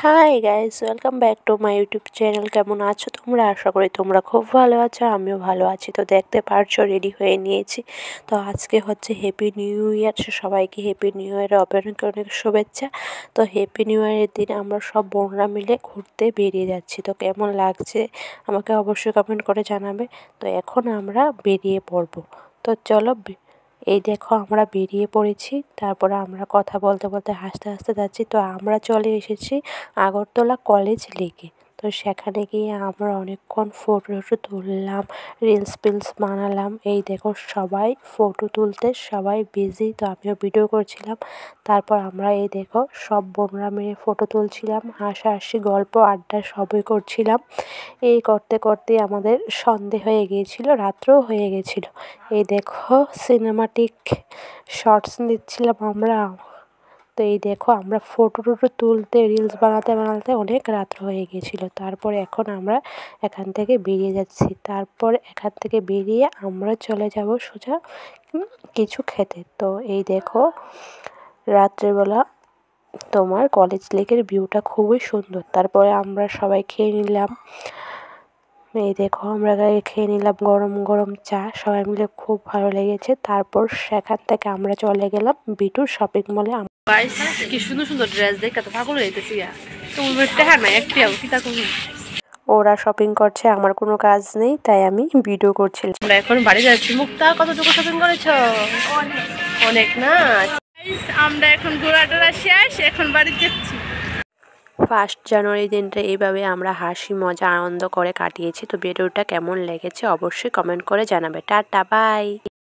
Hi guys, welcome back to my YouTube channel. কেমন আছো তোমরা? আশা করি তোমরা খুব ভালো আছো, আমিও ভালো আছি। তো দেখতে পারছো রেডি হয়ে নিয়েছি। তো আজকে হচ্ছে হ্যাপি নিউ ইয়ার। সবাইকে হ্যাপি নিউ ইয়ারের অনেক অনেক শুভেচ্ছা। তো হ্যাপি নিউ ইয়ারের দিন আমরা সব বোনরা মিলে ঘুরতে বেরিয়ে যাচ্ছি। তো কেমন লাগছে আমাকে অবশ্যই কমেন্ট করে জানাবে। তো এখন আমরা বেরিয়ে পড়বো। তো চলো, এই দেখো আমরা বেরিয়ে পড়েছি। তারপরে আমরা কথা বলতে বলতে হাসতে হাসতে যাচ্ছি। তো আমরা চলে এসেছি আগরতলা কলেজ লেকে। তো সেখানে গিয়ে আমরা অনেকক্ষণ ফটো তুললাম, রিলস বানালাম। এই দেখো সবাই ফটো তুলতে সবাই বিজি, তো আমিও ভিডিও করছিলাম। তারপর আমরা এই দেখো সব বোনরা মিলে ফটো তুলছিলাম, হাসাহাসি গল্প আড্ডা সবই করছিলাম। এই করতে করতে আমাদের সন্ধে হয়ে গিয়েছিল, রাত্রেও হয়ে গেছিল। এই দেখো সিনেমাটিক শর্টস নিচ্ছিলাম আমরা। তো এই দেখো আমরা ফটো তুলতে রিলস বানাতে অনেক রাত্র হয়ে গিয়েছিলো। তারপরে এখন আমরা এখান থেকে বেরিয়ে যাচ্ছি। তারপর এখান থেকে বেরিয়ে আমরা চলে যাব সোজা কিছু খেতে। তো এই দেখো রাত্রেবেলা তোমার কলেজ লেকের ভিউটা খুবই সুন্দর। তারপরে আমরা সবাই খেয়ে নিলাম। এই দেখো আমরা খেয়ে নিলাম গরম গরম চা, সবাই মিলে খুব ভালো লেগেছে। তারপর সেখান থেকে আমরা চলে গেলাম বিটুর শপিং মলে। কি সুন্দর সুন্দর ড্রেস দেখে তো পাগল হয়ে গেছি। তোমার টাকা নাই একটিও কি তা করব। ওরা শপিং করছে, আমার কোনো কাজ নেই, তাই আমি ভিডিও করছিলাম। আমরা এখন বাড়ি যাচ্ছি। মুক্তা কতটুকু শপিং করেছো? অনেক না। আমরা এখন ঘোরাটোরা শেষ, এখন বাড়ি যাচ্ছি। 1 জানুয়ারি দিনটা এইভাবে আমরা হাসি মজা আনন্দ করে কাটিয়েছি। তো ভিডিওটা কেমন লেগেছে অবশ্যই কমেন্ট করে জানাবে। Tata, by.